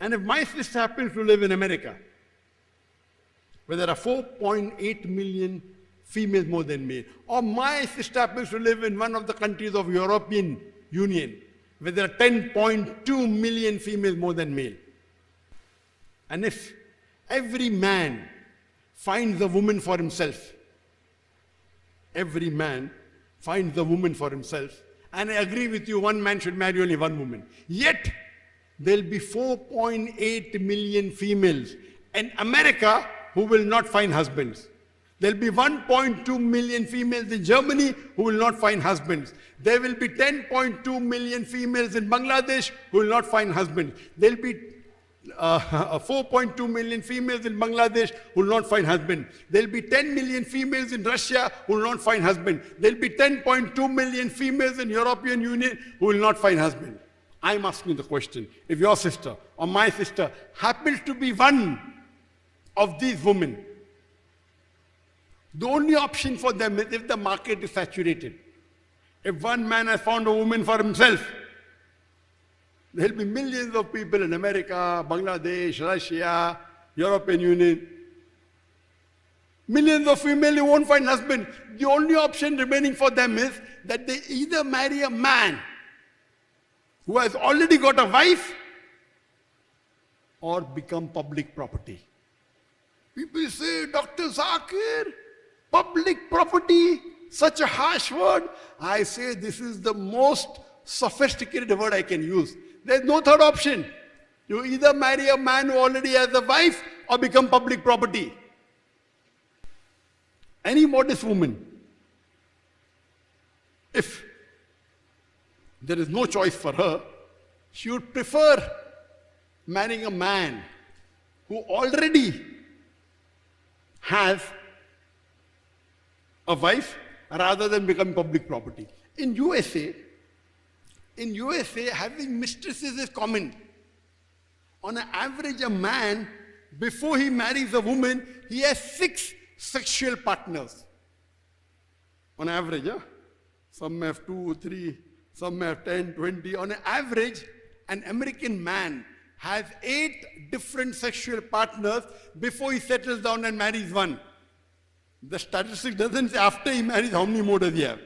And if my sister happens to live in America, where there are 4.8 million females more than male, or my sister happens to live in one of the countries of European Union, where there are 10.2 million females more than male, and if every man finds a woman for himself, every man finds a woman for himself, and I agree with you, one man should marry only one woman, yet there'll be 4.8 million females in America who will not find husbands. There'll be 1.2 million females in Germany who will not find husbands. There will be 10.2 million females in Bangladesh who will not find husbands. There'll be 4.2 million females in Bangladesh who will not find husbands. There'll be 10 million females in Russia who will not find husbands. There'll be 10.2 million females in European Union who will not find husbands. I'm asking the question, if your sister or my sister happens to be one of these women, the only option for them is if the market is saturated. If one man has found a woman for himself, there will be millions of people in America, Bangladesh, Russia, European Union. Millions of females who won't find husband. The only option remaining for them is that they either marry a man who has already got a wife or become public property. People say, Dr. Zakir, public property, such a harsh word. I say this is the most sophisticated word I can use. There's no third option. You either marry a man who already has a wife or become public property. Any modest woman, if there is no choice for her, she would prefer marrying a man who already has a wife rather than becoming public property. In USA, having mistresses is common. On an average, a man, before he marries a woman, he has 6 sexual partners. On average, some have 2, 3, some have 10, 20. On an average, an American man has 8 different sexual partners before he settles down and marries one. The statistic doesn't say after he marries how many more does he have.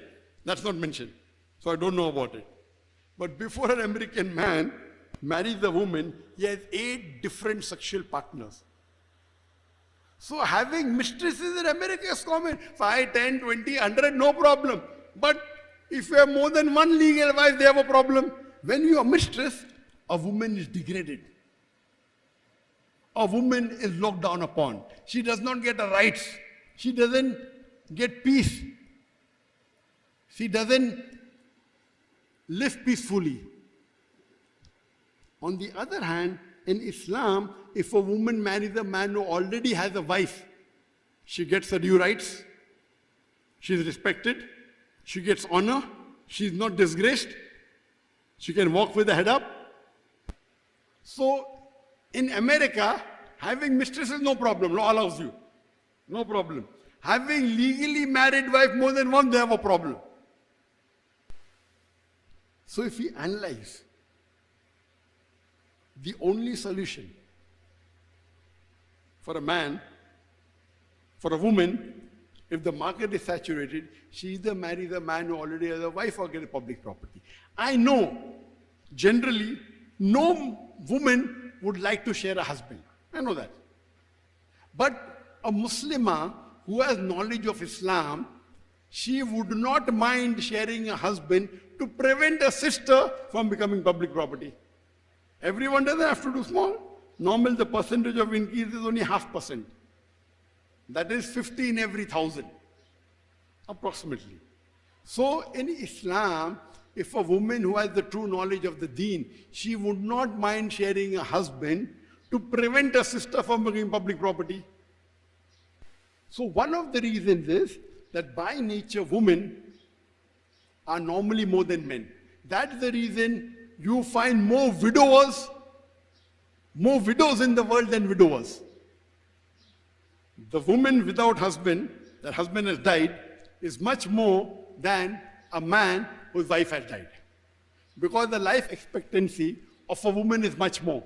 That's not mentioned. So I don't know about it. But before an American man marries a woman, he has 8 different sexual partners. So having mistresses in America is common. 5, 10, 20, 100, no problem. But if you have more than one legal wife, they have a problem. When you are mistress, a woman is degraded. A woman is looked down upon. She does not get her rights. She doesn't get peace. She doesn't live peacefully. On the other hand, in Islam, if a woman marries a man who already has a wife, she gets her due rights, she is respected, she gets honor, she is not disgraced, she can walk with her head up. So, in America, having mistress is no problem, law allows you. No problem. Having legally married wife more than one, they have a problem. So if we analyze, the only solution for a man, for a woman, if the market is saturated, she either marries a man who already has a wife or gets public property. I know, generally, no woman would like to share a husband. I know that. But a Muslimah who has knowledge of Islam, she would not mind sharing a husband to prevent a sister from becoming public property. Everyone doesn't have to do small. Normally the percentage of increase is only 0.5%. That is 50 in every 1,000, approximately. So in Islam, if a woman who has the true knowledge of the deen, she would not mind sharing a husband to prevent a sister from becoming public property. So one of the reasons is that by nature women are normally more than men. That's the reason you find more widows in the world than widowers. The woman without husband, that husband has died, is much more than a man whose wife has died. Because the life expectancy of a woman is much more.